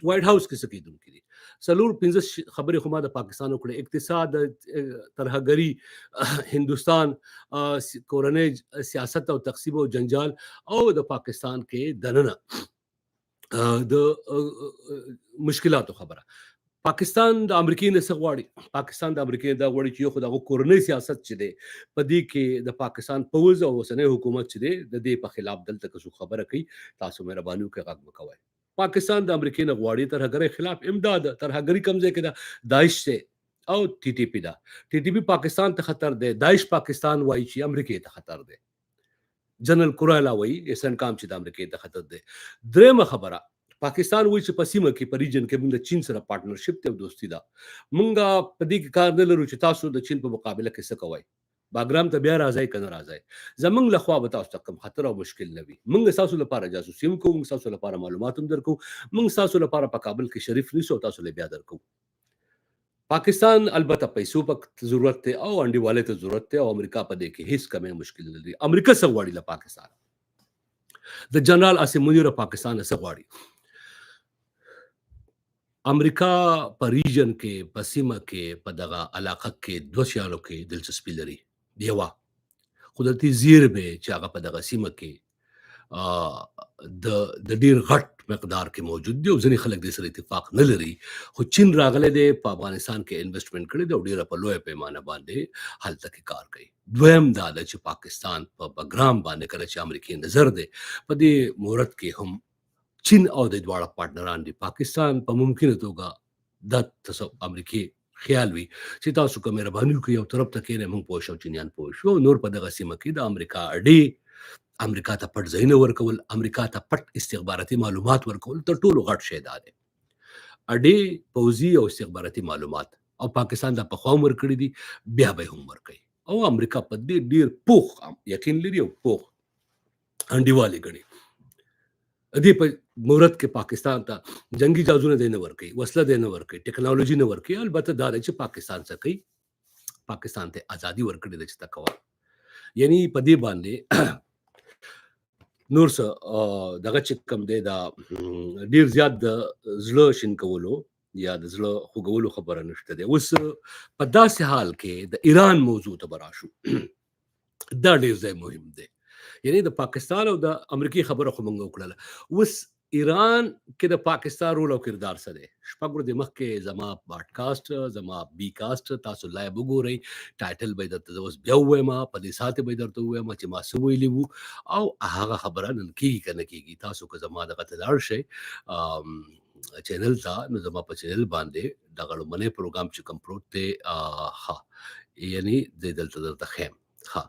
وایټ هاوس کې څه کېدونکي دي. څلور پنځه خبرې خو ما د پاکستان وکړې: اقتصاد، ترهګري، هندوستان، کورنۍ سیاست او تقسیم او جنجال، او د پاکستان کې دننه د مشکلاتو خبره. پاکستان د امریکای نه څه غواړي؟ پاکستان د امریکای دا غواړي چې یو خو دغه کورنۍ سیاست چې دی په دې کې د پاکستان پوځ او اوسنۍ حکومت چې دی د دې په خلاف دلته که څوک خبره کوي تاسو مهرباني وکړئ غږ مه کوئ. پاکستان د امریکای نه غواړي ترهګرۍ خلاف امداد. ترهګرۍ کوم ځای کې ده؟ داعش دی او ټي ټي پی ده. ټي ټي پی پاکستان ته خطر دی، داعش پاکستان وایي چې امریکای ته خطر دی. جنرال کورالا وایي سنکام چې د امریکای ته خطر دی. درېمه خبره، پاکستان وایي چې په سیمه کې په ریجن کې موږ د چین سره پارټنرشپ ته او دوستي ده. موږ په دې کې کار نه لرو چې تاسو د چین په مقابله کې څه کوئ. باګرام ته بیا راځي که نه راځي، زمونږ له خوا به تاسو ته کوم خطر او مشکل نه وي. موږ ستاسو لپاره جاسوسي هم کوو، موږ ستاسو لپاره معلومات هم درکوو، موږ ستاسو لپاره په کابل کې شریف نیسو او تاسو له بیا درکوو. پاکستان البته پیسو په ضرورت دی او انډیوالۍ ته ضرورت دی او امریکا په دې کې هیڅ کمی مشکل نه لري. امریکا څه غواړي له پاکستان؟ د جنرال عاصم منیر پاکستان څه غواړي؟ امریکا په ریجن کې، په سیمه کې، په دغه علاقه کې دوه شیانو کې دلچسپي لري. یوه قدرتي زیرمې چې هغه په دغه سیمه کې د ډیر غټ مقدار کې موجود دي او ځینې خلک دې سره اتفاق نه لري. خو چین راغلی دی په افغانستان کې انویسټمنټ کړی دی او ډیره په لویه پیمانه باندې هلته کې کار کوي. دویم دا ده چې پاکستان په بګرام باندې کله چې امریکایي نظر دی په دې مورد کې هم چین او د دواړه پارټنران دي. پاکستان په ممکنه توګه د امریکای خیال وي چې تاسو که مهرباني وکړئ یو طرف ته کښېنئ، موږ پوه شو چینیان پوه شو. نور په دغه سیمه کې د امریکا اډې امریکا ته پټ ځایونه ورکول، امریکا ته پټ استخباراتي معلومات ورکول تر ټولو غټ شی دا دی. اډې پوځي او استخباراتي معلومات او پاکستان دا پخوا هم ورکړي دي، بیا به هم ورکوي او امریکا په دې ډیر پوخ یقین لري او پوخ انډیوالي ګڼي. دې په مورد کې پاکستان ته جنگي جهازونه دی نه ورکوي، وسله دی نه ورکوي، ټیکنالوژي نه ورکوي. البته دا دی چې پاکستان څه کوي، پاکستان ته ازادي ورکړې ده چې ته کوه. یعنی په دې باندې نور څه دغه چې کوم دی دا ډیر زیات د زړه شین کولو یا د زړه خوږولو خبره نشته دی. اوس په داسې حال کې د ایران موضوع ته به راشو. دا ډیر ځای مهم دی. یعنی د پاکستان او د امریکای خبره خو موږ وکړله. اوس ایران کې د پاکستان رول او کردار څه دی؟ شپږ ورځې مخکې زما پاډکاسټ، زما بی کاسټ تاسو لایو وګورئ. ټایټل به درته زه اوس بیا ووایم، په دې ساعت به درته ووایم چې ما څه ویلي وو او هغه خبره نن کېږي که نه کېږي. تاسو که زما دغه ته لاړ شئ چینل ته، نو زما په چینل باندې دغه لومړنی پروګرام چې کوم پروت دی ښه یعنی زه دلته درته ښیم ښه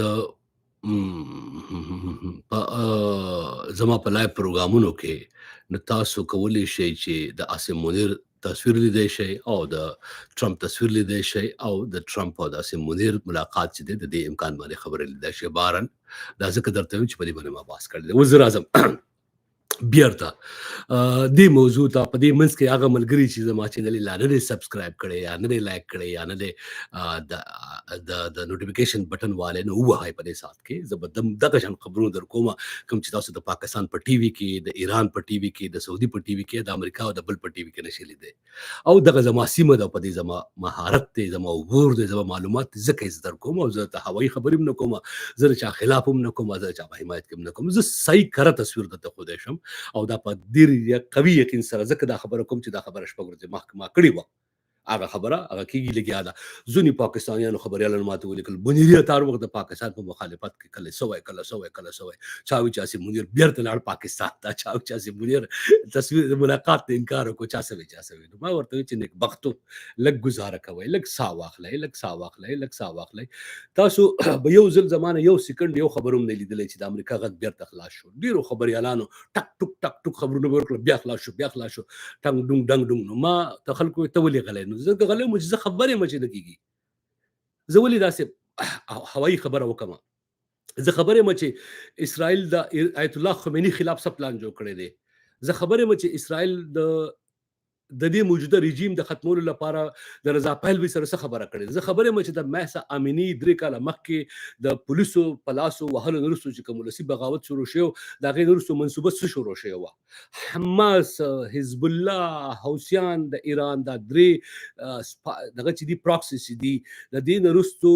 د زما په لایو پروګرامونو کې نو تاسو کولی شئ چې د عاصم منیر تصویر لیدی شئ او د ټرمپ تصویر لیدی شئ او د ټرمپ او د عاصم منیر ملاقات چې دی د دې امکان باندې خبرې لیدی شئ. بهرن دا ځکه درته وایم چې په دې باندې ما بحث کړی دی. اوس زه راځم بیرته دې موضوع ته. په دې منځ کې هغه ملګري چې زما چینل لا نه دی سبسکرایب کړی یا نه دی لایک کړی یا نه دی د نوټیفیکیشن بټن والی نو ووهئ په دې ساعت کې. زه به دغه شان خبرونه در کوم کوم چې تاسو د پاکستان په ټي وي کې، د ایران په ټي وي کې، د سعودي په ټي وي کې، د امریکا او د بل په ټي وي کې نشئ لیدی. او دغه زما سیمه ده، په دې زما مهارت دی، زما عبور دی، زما معلومات دی، ځکه یې زه در کوم. او زه ته هوایي خبرې هم نه کوم، زه د چا خلاف هم نه کوم، زه د چا په حمایت کې هم نه کوم. زه صحیح کره تصویر درته ښودی شم او دا په ډېر قوي یقین سره ځکه دا خبره کوم چې دا خبره شپږ ورځې مخکې ما کړې وه. هغه خبره هغه کېږي لګیا ده. ځینې پاکستانیانو خبریالانو ماته ولیکل منیري اتار وخت د پاکستان په مخالفت کې کله څه وایي کله څه وایي کله څه وایي. چا وایي چې عاصم منیر بیرته لاړ پاکستان ته، چا وایي چې عاصم منیر تصویر ملاقات ته انکار وکړو، چا څه وایي چا څه وایي. نو ما ورته وایي چې نیکبختو لږ ګزاره کوئ، لږ ساه واخلئ، لږ ساه واخلئ، لږ ساه واخلئ. تاسو به یو ځل زمانه یو سکند یو خبر هم نه لیدلی چې د امریکا غږ بیرته خلاص شو. ډېرو خبریالانو ټک ټوک ټک ټوک خبرونه به ورکړل، بیا خلاص شو، بیا خلاص شو، ټنګ ډونګ ډنګ ډونګ. نو ما ته خلکو ته ولې غلی؟ نو زه غلی وم چې زه خبرې یم چې نه کېږي. زه ولې داسې هوایي خبره وکړم؟ زه خبرې یم چې اسرائیل د آیت الله خمیني خلاف څه پلان جوړ کړی دی. زه خبرې یم چې اسرائیل د د دې موجوده رژیم د ختمولو لپاره د رضا پهلوي سره څه خبره کړې ده. زه خبره یم چې د مهسا امینی 3 کاله مخکې د پولیسو په لاسو وهلو نه وروسته چې کوم ولسي بغاوت شروع شو، د هغې نه وروسته منصوبه څه شروع شوې وه؟ حماس، حزب الله، حوثیان د ایران دا درې دغه چې دي پراکسس دي، د دې نه وروسته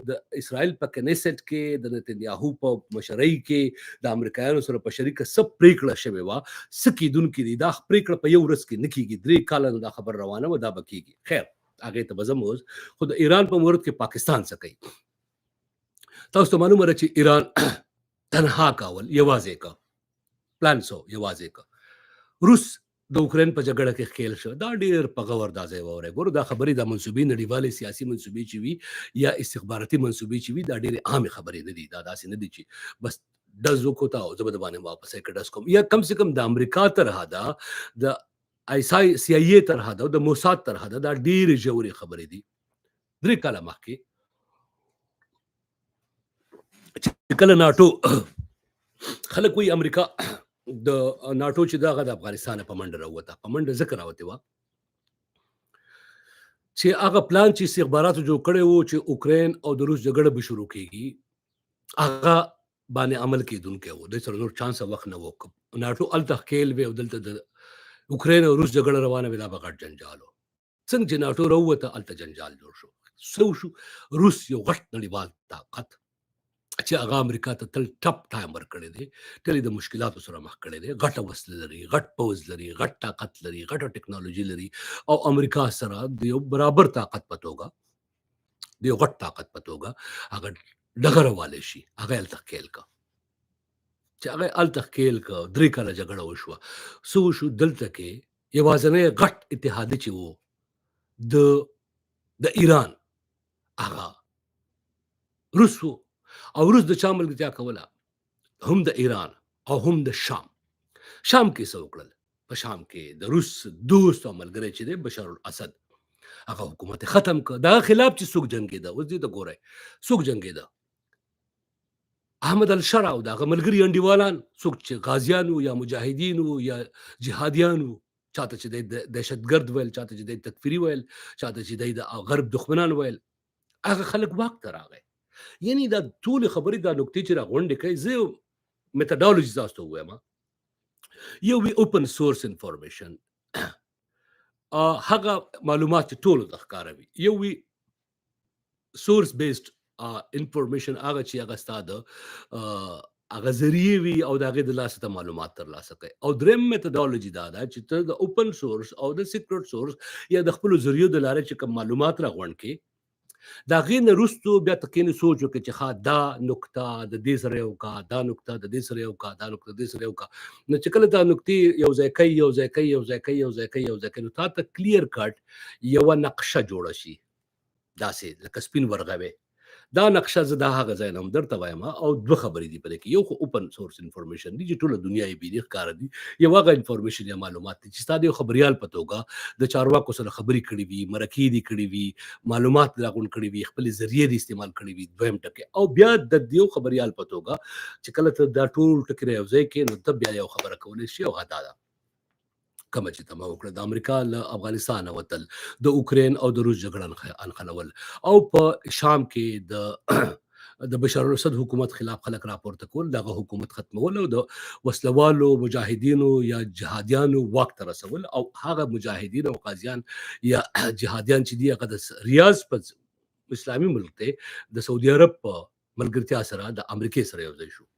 د اسرائیل په کنیسټ کې د نتنیاهو په مشرۍ کې د امریکایانو سره په شریکه څه پریکړه شوې وه، څه کیدونکي دي. دا پریکړه په یو ورځ کې نه کیږي، 3 کاله نه دا خبر روانه وه، دا به کیږي. خیر هغې ته به ځم اوس، خو د ایران په مورد کې پاکستان څه کوي؟ تاسو ته معلومه ده چې ایران تنها کول یوازې کا پلان سو یوازې کا روس د اوکراین په جګړه کې ښکېل شو. دا ډېر په غور دا ځای واورئ. ګورو دا خبرې د منصوبې نړیوالې سیاسي منصوبې چې وي یا استخباراتي منصوبې چې وي، دا ډېرې عامې خبرې نه دي. دا داسې نه دي چې بس ډز وکړو ته او زه به د باندې واپس یې ډز کوم، یا کم سے کم د امریکا تر حده، د سی آی ای تر حده، د موساد تر حده دا ډېرې ژورې خبرې دي. 3 کاله مخکې چې کله ناټو خلک وایي امریکا د ناټو چې دغه د افغانستان په منډه راووته، په منډه ځکه راوتې وه چې هغه پلان چې استخباراتو جوړ کړی و چې اوکراین او د روس جګړه به شروع کېږي، هغه باندې عمل کېدونکی و. دوی سره نور چانس وخت نه و. ناټو هلته ښکېل وی او دلته د اوکراین او روس جګړه روانه وي، دا به غټ جنجال و. څنګه چې ناټو راووته هلته جنجال جوړ شو. څه وشو؟ روس یو غټ نړیوال طاقت چې هغه امریکا ته تل ټپ ټایم ورکړی دی، تل یې د مشکلاتو سره مخ کړی دی، غټه وسله لري، غټ پوځ لري، غټ طاقت لري، غټه ټکنالوژي لري، او امریکا سره د یو برابر طاقت په توګه، د یو غټ طاقت په توګه هغه ډغره والی شي. هغه یې هلته ښکېل کړه. چې هغه یې هلته ښکېل کړه، 3 کاله جګړه وشوه. څه وشو؟ دلته کې یوازینی غټ اتحادی چې و د ایران، هغه روس و. او روس د چا ملګرتیا کوله؟ هم د ایران او هم د شام. شام کې څه وکړل؟ په شام کې د روس دوست او ملګری چې دی بشار الاسد، هغه حکومت ختم کړ. دغه خلاف چې څوک جنګېده، اوس دې ته ګورئ څوک جنګېده؟ احمد الشرع او دغه ملګري انډیوالان، څوک چې غازیان وو یا مجاهدین وو یا جهادیان وو، چاته چې دی دهشتګرد ویل، چاته چې دی تکفیري ویل، چاته چې دی د غرب دښمنان ویل، هغه خلک واک ته راغی. یعنی دا ټولې خبرې، دا نکتې چې راغونډې کوي، زه میتډالوجي تاسو ته ووایم. یو وی اوپن سورس انفارمیشن، هغه معلومات چې ټولو ته ښکاره وي. یو وی سورس بیسډ انفارمیشن، هغه چې هغه ستا د هغه ذریعې وي او د هغې د لاسه ته معلومات ترلاسه کوي. او دریم میتډالوجي دا ده چې ته د اوپن سورس او د سیکرټ سورس یا د خپلو ذریعو د لارې چې کوم معلومات راغونډ کړې، د هغې نه وروستو بیا ته کښېنې سوچ وکړې چې ښه دا نکته د دې سره یو کا، دا نکته د دې سره یو کا، دا نکته د دې سره یو کا. نو چې کله دا نکتې یو ځای کوي، یو ځای کوي، یو ځای کوي، یو ځای کوي، یو ځای کوي، نو تا ته کلیر کټ یوه نقشه جوړه شي، داسې لکه سپین ورغوی. دا نقشه زه دا هغه ځای نه هم درته وایم. او دوه خبرې دي په دې کې. یو خو اوپن سورس انفارمیشن دي چې ټوله دنیا یې بېلې ښکاره دي. یو هغه انفارمیشن یا معلومات دي چې ستا د یو خبریال په توګه د چارواکو سره خبرې کړې وي، مرکې دې کړې وي، معلومات راغونډ کړي وي، خپلې ذریعې دې استعمال کړي وي. دویم ټکی. او بیا د یو خبریال په توګه چې کله ته دا ټول ټکي یو ځای کړې، نو ته بیا یو خبره کولی شي، او هغه دا ده کومه چې ته ما وکړه، د امریکا له افغانستانه وتل، د اوکراین او د روس جګړه انخلول، او په شام کې د بشار الاسد حکومت خلاف خلک راپورته کول، دغه حکومت ختمول او د وسلوالو مجاهدینو یا جهادیانو واک ته رسول. او هغه مجاهدین او غازیان یا جهادیان چې دي، هغه د ریاض په اسلامي ملک دی د سعودي عرب په ملګرتیا سره د امریکې سره یو ځای شو.